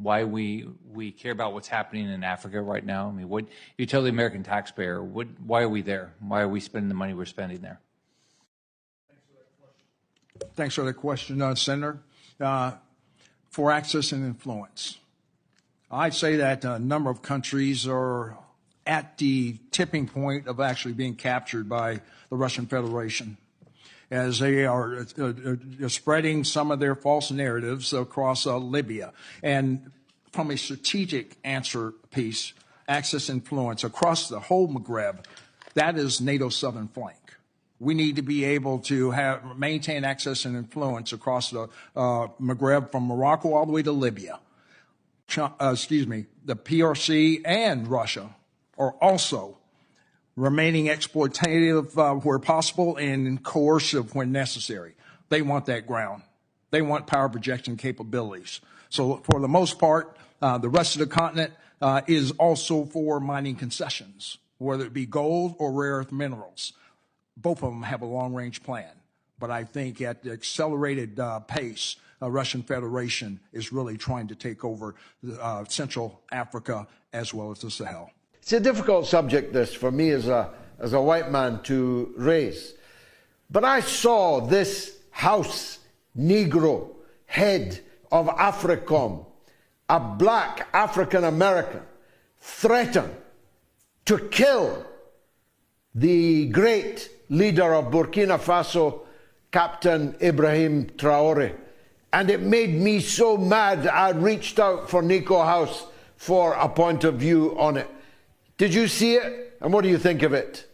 why we care about what's happening in Africa right now? I mean, what you tell the American taxpayer? Why are we there? Why are we spending the money we're spending there? Thanks for the question, Senator. For access and influence, I'd say that a number of countries are at the tipping point of actually being captured by the Russian Federation, as they are spreading some of their false narratives across Libya. And from a strategic answer piece, access influence across the whole Maghreb, that is NATO's southern flank. We need to be able to maintain access and influence across the Maghreb from Morocco all the way to Libya. The PRC and Russia are also remaining exploitative where possible and coercive when necessary. They want that ground. They want power projection capabilities. So for the most part, the rest of the continent is also for mining concessions, whether it be gold or rare earth minerals. Both of them have a long-range plan. But I think at the accelerated pace, Russian Federation is really trying to take over Central Africa as well as the Sahel. It's a difficult subject, this, for me as a white man to raise. But I saw this House Negro head of AFRICOM, a black African-American, threaten to kill the great leader of Burkina Faso, Captain Ibrahim Traore. And it made me so mad, I reached out for Nico House for a point of view on it. Did you see it? And what do you think of it?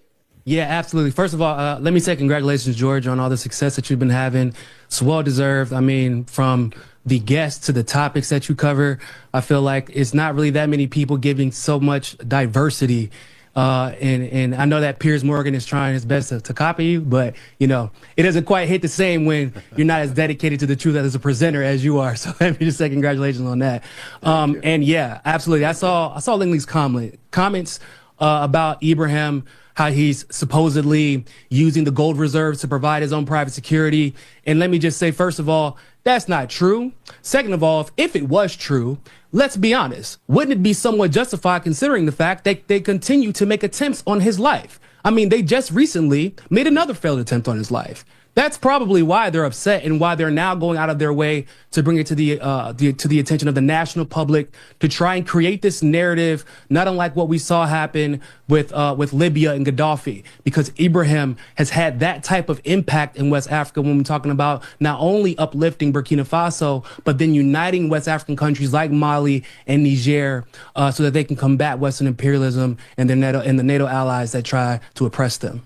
Yeah, absolutely. First of all, let me say congratulations, George, on all the success that you've been having. It's well deserved. I mean, from the guests to the topics that you cover, I feel like it's not really that many people giving so much diversity. And I know that Piers Morgan is trying his best to copy you, but, you know, it doesn't quite hit the same when you're not as dedicated to the truth as a presenter as you are. So let me just say congratulations on that. And yeah, absolutely. I saw Lingley's comments about Ibrahim, how he's supposedly using the gold reserves to provide his own private security. And let me just say, first of all, that's not true. Second of all, if it was true, let's be honest, wouldn't it be somewhat justified considering the fact that they continue to make attempts on his life? I mean, they just recently made another failed attempt on his life. That's probably why they're upset and why they're now going out of their way to bring it to the attention of the national public to try and create this narrative, not unlike what we saw happen with Libya and Gaddafi, because Ibrahim has had that type of impact in West Africa when we're talking about not only uplifting Burkina Faso, but then uniting West African countries like Mali and Niger so that they can combat Western imperialism and the NATO allies that try to oppress them.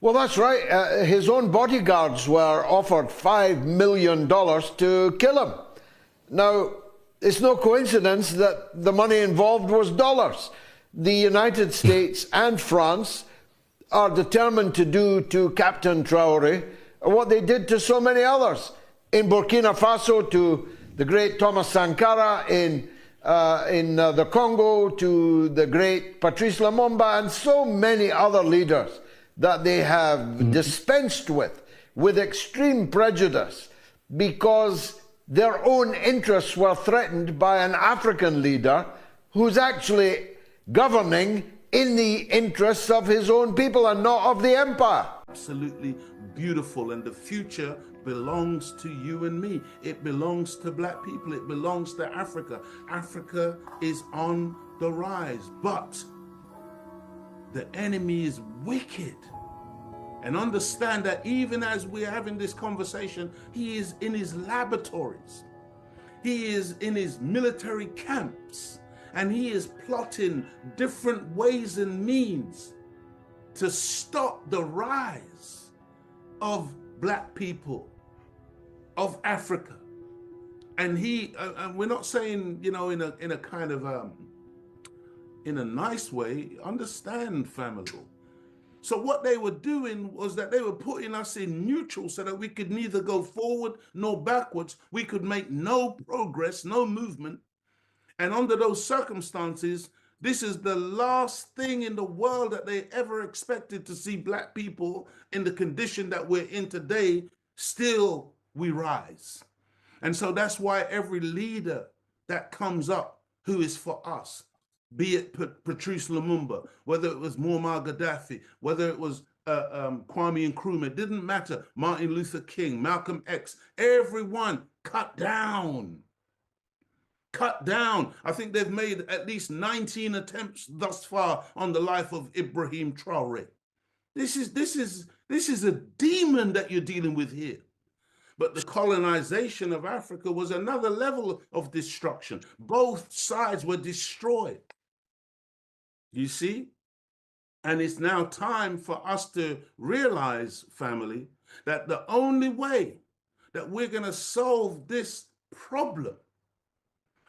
Well, that's right. His own bodyguards were offered $5 million to kill him. Now, it's no coincidence that the money involved was dollars. The United States and France are determined to do to Captain Traore what they did to so many others. In Burkina Faso, to the great Thomas Sankara, in the Congo, to the great Patrice Lumumba, and so many other leaders that they have dispensed with extreme prejudice because their own interests were threatened by an African leader who's actually governing in the interests of his own people and not of the empire. Absolutely beautiful, and the future belongs to you and me. It belongs to black people. It belongs to Africa. Africa is on the rise, but the enemy is wicked. And understand that even as we're having this conversation, he is in his laboratories. He is in his military camps. And he is plotting different ways and means to stop the rise of black people, of Africa. And and we're not saying, you know, in a kind of, in a nice way, understand, family. So what they were doing was that they were putting us in neutral so that we could neither go forward nor backwards. We could make no progress, no movement. And under those circumstances, this is the last thing in the world that they ever expected to see black people in the condition that we're in today. Still, we rise. And so that's why every leader that comes up who is for us, be it Patrice Lumumba, whether it was Muammar Gaddafi, whether it was Kwame Nkrumah, it didn't matter, Martin Luther King, Malcolm X, everyone cut down. Cut down. I think they've made at least 19 attempts thus far on the life of Ibrahim Traore. This is a demon that you're dealing with here. But the colonization of Africa was another level of destruction. Both sides were destroyed. You see? And it's now time for us to realize, family, that the only way that we're going to solve this problem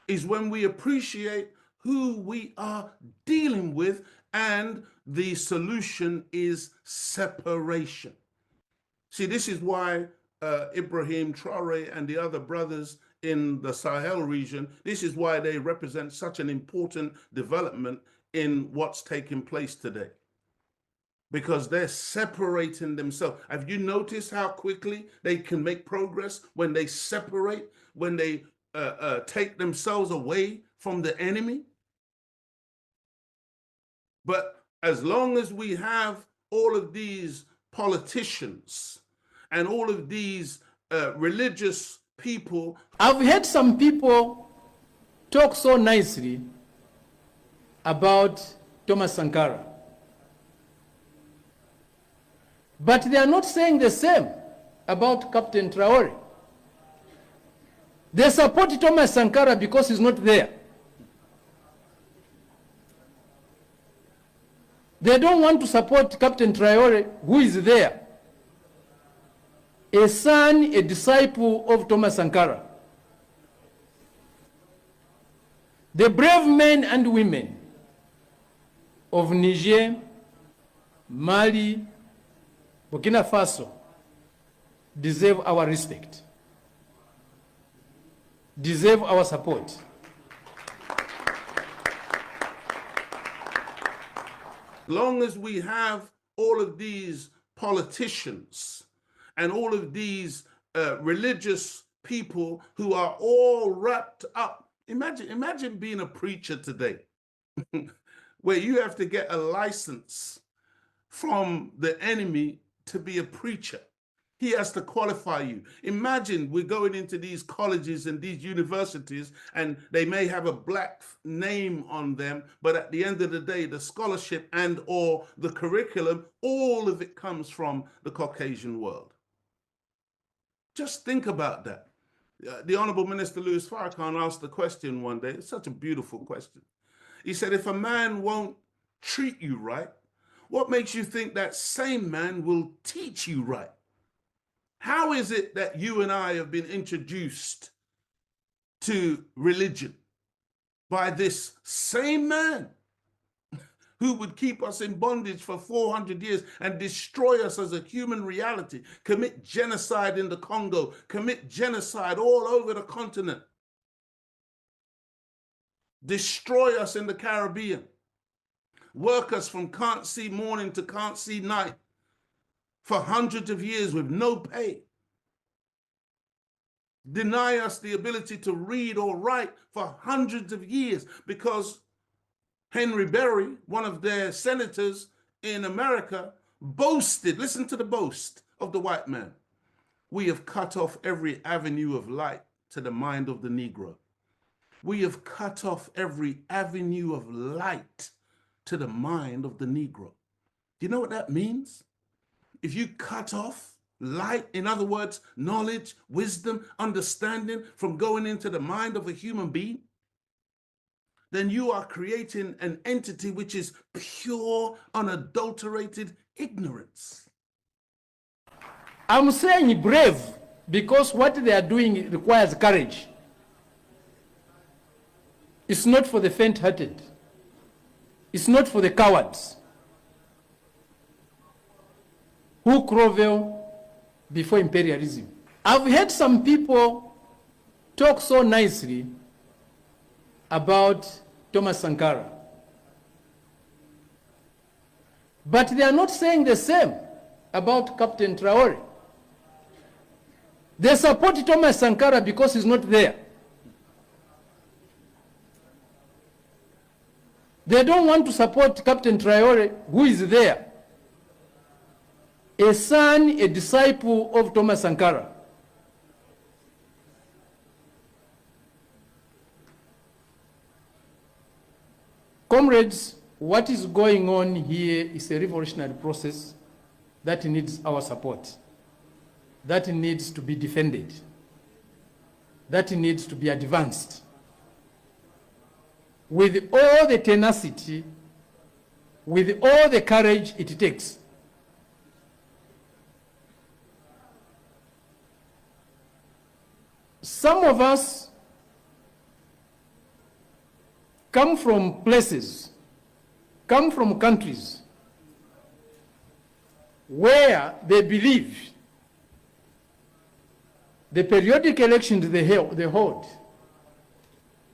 is when we appreciate who we are dealing with, and the solution is separation. See, this is why Ibrahim Traore and the other brothers in the Sahel region, this is why they represent such an important development in what's taking place today. Because they're separating themselves. Have you noticed how quickly they can make progress when they separate, when they take themselves away from the enemy? But as long as we have all of these politicians and all of these religious people. I've heard some people talk so nicely about Thomas Sankara, but they are not saying the same about Captain Traore. They support Thomas Sankara because he's not there. They don't want to support Captain Traore, who is there. A son, a disciple of Thomas Sankara. The brave men and women of Niger, Mali, Burkina Faso deserve our respect, deserve our support. Long as we have all of these politicians and all of these religious people who are all wrapped up. Imagine being a preacher today where you have to get a license from the enemy to be a preacher. He has to qualify you. Imagine we're going into these colleges and these universities and they may have a black name on them, but at the end of the day, the scholarship and or the curriculum, all of it comes from the Caucasian world. Just think about that. The Honorable Minister Louis Farrakhan asked the question one day. It's such a beautiful question. He said, if a man won't treat you right, what makes you think that same man will teach you right? How is it that you and I have been introduced to religion by this same man who would keep us in bondage for 400 years and destroy us as a human reality, commit genocide in the Congo, commit genocide all over the continent, destroy us in the Caribbean, work us from can't see morning to can't see night for hundreds of years with no pay, deny us the ability to read or write for hundreds of years because Henry Berry, one of their senators in America, boasted, listen to the boast of the white man, we have cut off every avenue of light to the mind of the Negro. We have cut off every avenue of light to the mind of the Negro. Do you know what that means? If you cut off light, in other words, knowledge, wisdom, understanding from going into the mind of a human being, then you are creating an entity which is pure, unadulterated ignorance. I'm saying brave because what they are doing requires courage. It's not for the faint-hearted. It's not for the cowards who grovel before imperialism. I've heard some people talk so nicely about Thomas Sankara, but they are not saying the same about Captain Traore. They support Thomas Sankara because he's not there. They don't want to support Captain Traore, who is there, a son, a disciple of Thomas Sankara. Comrades, what is going on here is a revolutionary process that needs our support, that needs to be defended, that needs to be advanced with all the tenacity, with all the courage it takes. Some of us come from places, come from countries where they believe the periodic elections they hold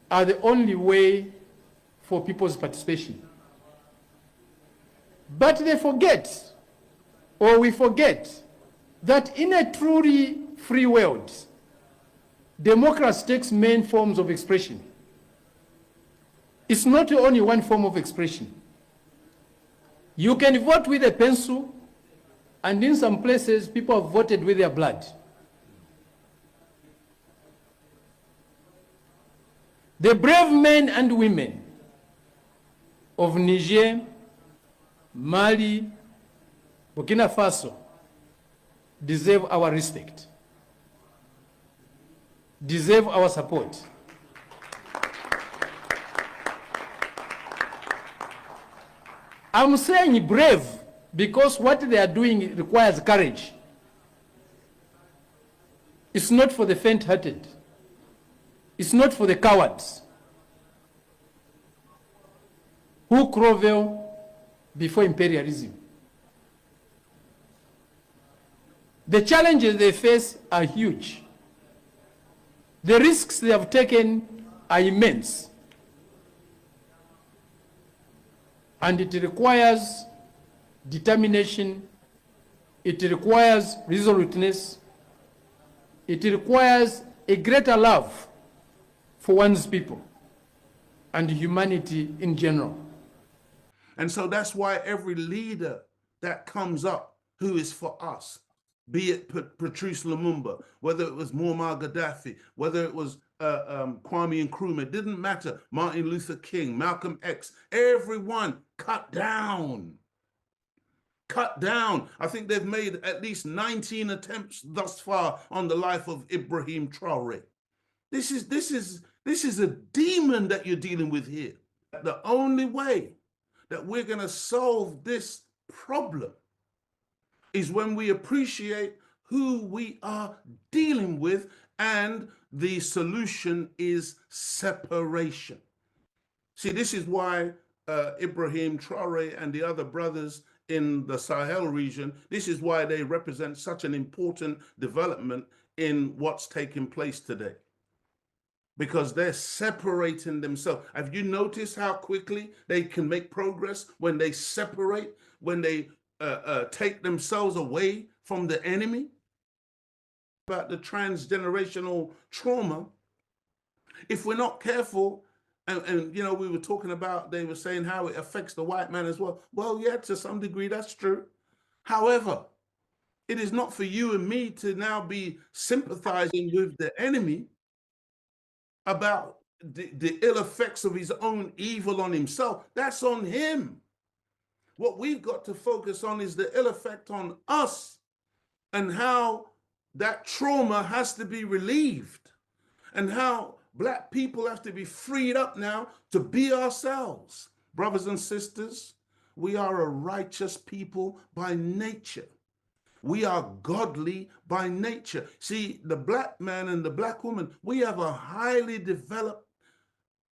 are the only way for people's participation. But they forget, or we forget, that in a truly free world, democracy takes many forms of expression. It's not only one form of expression. You can vote with a pencil, and in some places, people have voted with their blood. The brave men and women of Niger, Mali, Burkina Faso deserve our respect, deserve our support. I'm saying brave because what they are doing requires courage. It's not for the faint-hearted. It's not for the cowards who grovel before imperialism. The challenges they face are huge. The risks they have taken are immense. And it requires determination, it requires resoluteness, it requires a greater love for one's people and humanity in general. And so that's why every leader that comes up who is for us, be it Patrice Lumumba, whether it was Muammar Gaddafi, whether it was Kwame Nkrumah, it didn't matter, Martin Luther King, Malcolm X, everyone cut down. Cut down. I think they've made at least 19 attempts thus far on the life of Ibrahim Traore. This is a demon that you're dealing with here. The only way that we're going to solve this problem is when we appreciate who we are dealing with, and the solution is separation. See, this is why Ibrahim Traore and the other brothers in the Sahel region, this is why they represent such an important development in what's taking place today. Because they're separating themselves. Have you noticed how quickly they can make progress when they separate, when they take themselves away from the enemy? About the transgenerational trauma, if we're not careful, and you know, we were talking about, they were saying how it affects the white man as well. Well, yeah, to some degree, that's true. However, it is not for you and me to now be sympathizing with the enemy about the ill effects of his own evil on himself. That's on him. What we've got to focus on is the ill effect on us and how that trauma has to be relieved and how Black people have to be freed up now to be ourselves. Brothers and sisters, we are a righteous people by nature. We are godly by nature. See, the Black man and the Black woman, we have a highly developed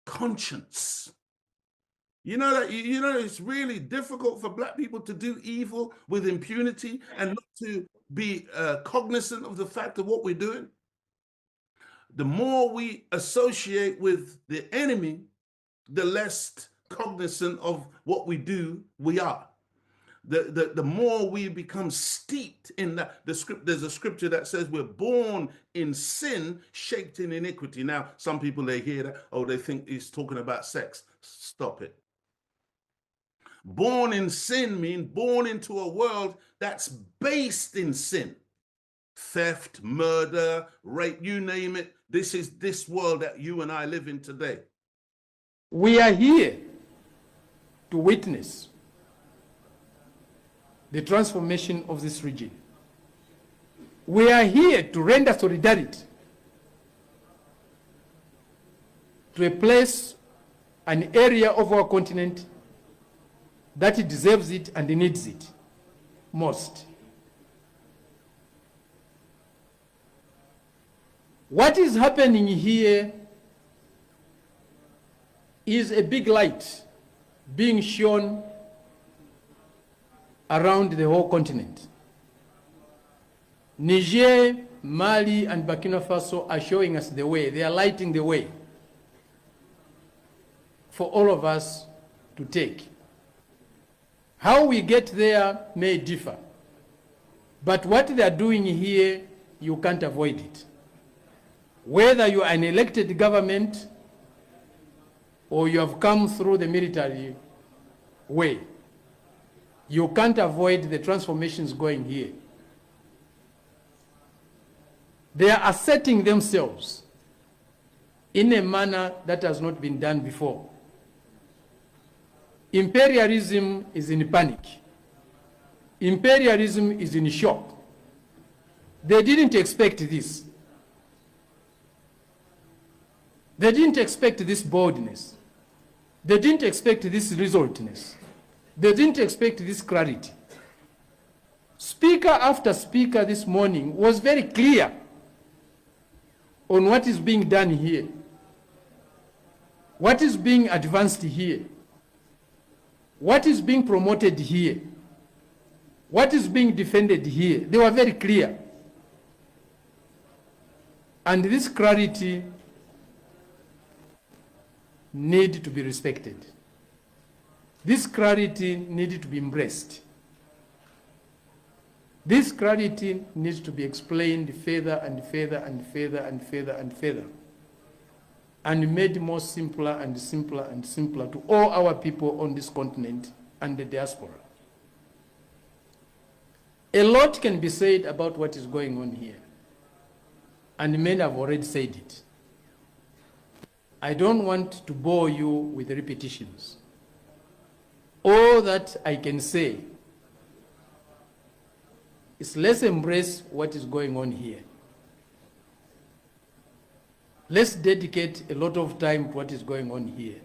conscience. You know that it's really difficult for Black people to do evil with impunity and not to be cognizant of the fact of what we're doing. The more we associate with the enemy, the less cognizant of what we do we are. The more we become steeped in that, there's a scripture that says we're born in sin, shaped in iniquity. Now, some people, they hear that, oh, they think he's talking about sex. Stop it. Born in sin means born into a world that's based in sin. Theft, murder, rape, you name it. This is this world that you and I live in today. We are here to witness the transformation of this region. We are here to render solidarity to a place, an area of our continent that it deserves it and needs it most. What is happening here is a big light being shown around the whole continent. Niger, Mali, and Burkina Faso are showing us the way. They are lighting the way for all of us to take. How we get there may differ, but what they are doing here, you can't avoid it. Whether you are an elected government or you have come through the military way, you can't avoid the transformations going here. They are asserting themselves in a manner that has not been done before. Imperialism is in panic. Imperialism is in shock. They didn't expect this. They didn't expect this boldness. They didn't expect this resolutiveness. They didn't expect this clarity. Speaker after speaker this morning was very clear on what is being done here, what is being advanced here, what is being promoted here, what is being defended here. They were very clear. And this clarity needs to be respected. This clarity needs to be embraced. This clarity needs to be explained further and further and further and further and further, and made more simpler and simpler and simpler to all our people on this continent and the diaspora. A lot can be said about what is going on here, and many have already said it. I don't want to bore you with repetitions. All that I can say is let's embrace what is going on here. Let's dedicate a lot of time to what is going on here.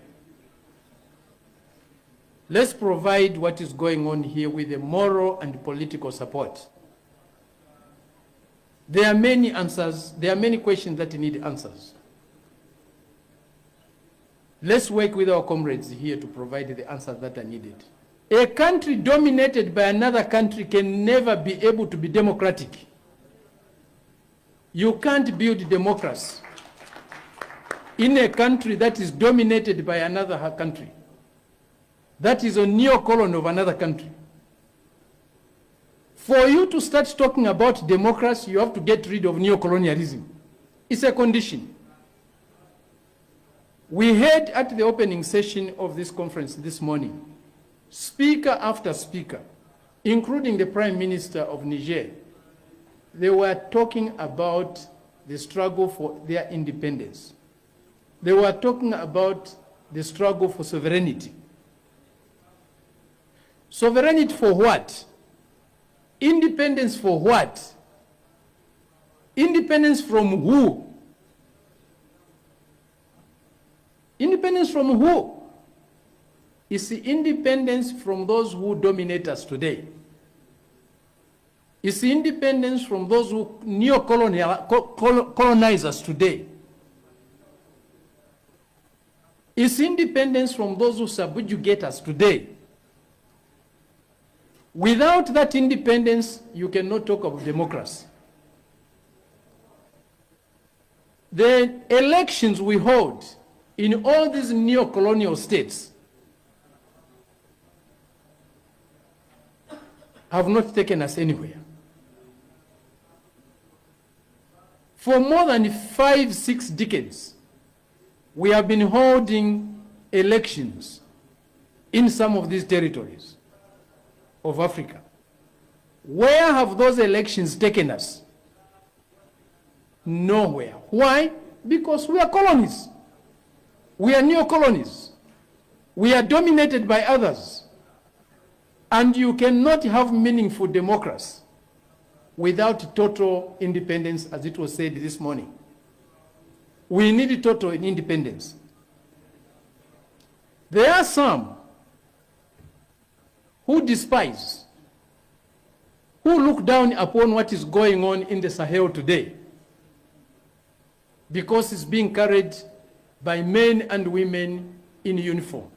Let's provide what is going on here with the moral and political support. There are many answers, there are many questions that need answers. Let's work with our comrades here to provide the answers that are needed. A country dominated by another country can never be able to be democratic. You can't build democracy in a country that is dominated by another country, that is a neo-colony of another country. For you to start talking about democracy, you have to get rid of neo-colonialism. It's a condition. We heard at the opening session of this conference this morning, speaker after speaker, including the Prime Minister of Niger, they were talking about the struggle for their independence. They were talking about the struggle for sovereignty. Sovereignty for what? Independence for what? Independence from who? Independence from who? It's the independence from those who dominate us today. It's the independence from those who neo-colonize us today. It's independence from those who subjugate us today. Without that independence, you cannot talk of democracy. The elections we hold in all these neo-colonial states have not taken us anywhere. For more than 5-6 decades, we have been holding elections in some of these territories of Africa. Where have those elections taken us? Nowhere. Why? Because we are colonies. We are neo-colonies. We are dominated by others. And you cannot have meaningful democracy without total independence, as it was said this morning. We need total independence. There are some who despise, who look down upon what is going on in the Sahel today, because it's being carried by men and women in uniform,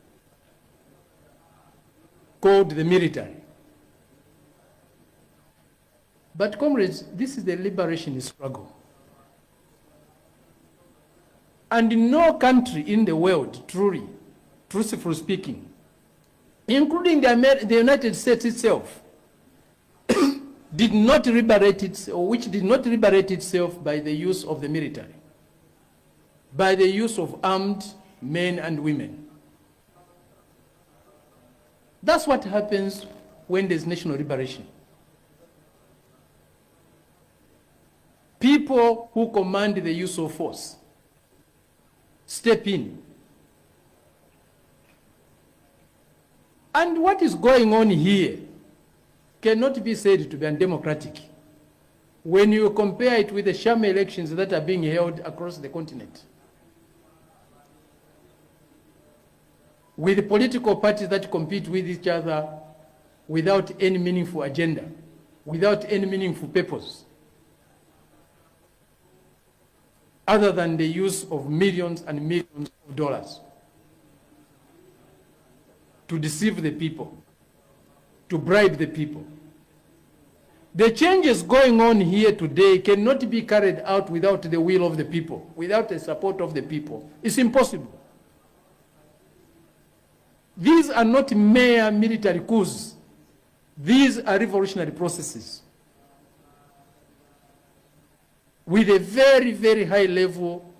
called the military. But comrades, this is the liberation struggle. And no country in the world, truly, truthfully speaking, including the United States itself, did not liberate itself, or which did not liberate itself by the use of the military, by the use of armed men and women. That's what happens when there's national liberation. People who command the use of force step in. And what is going on here cannot be said to be undemocratic when you compare it with the sham elections that are being held across the continent, with the political parties that compete with each other without any meaningful agenda, without any meaningful purpose, other than the use of millions and millions of dollars to deceive the people, to bribe the people. The changes going on here today cannot be carried out without the will of the people, without the support of the people. It's impossible. These are not mere military coups. These are revolutionary processes with a very, very high level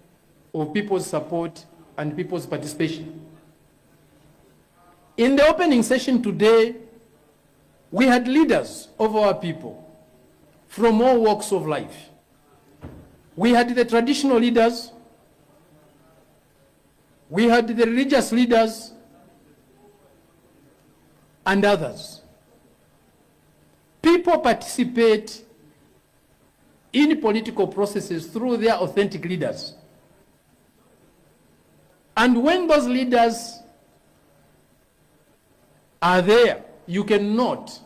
of people's support and people's participation. In the opening session today, we had leaders of our people from all walks of life. We had the traditional leaders, we had the religious leaders, and others. People participate in political processes through their authentic leaders. And when those leaders are there, you cannot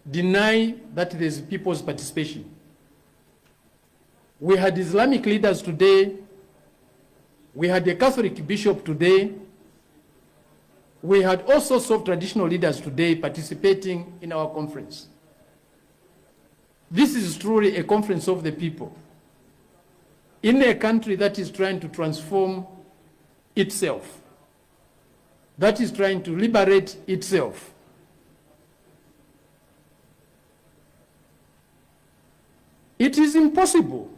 deny that there's people's participation. We had Islamic leaders today. We had a Catholic bishop today. We had all sorts of traditional leaders today participating in our conference. This is truly a conference of the people in a country that is trying to transform itself, that is trying to liberate itself. It is impossible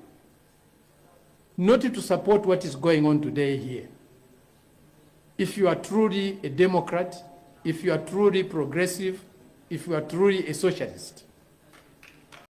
not to support what is going on today here. If you are truly a Democrat, if you are truly progressive, if you are truly a socialist.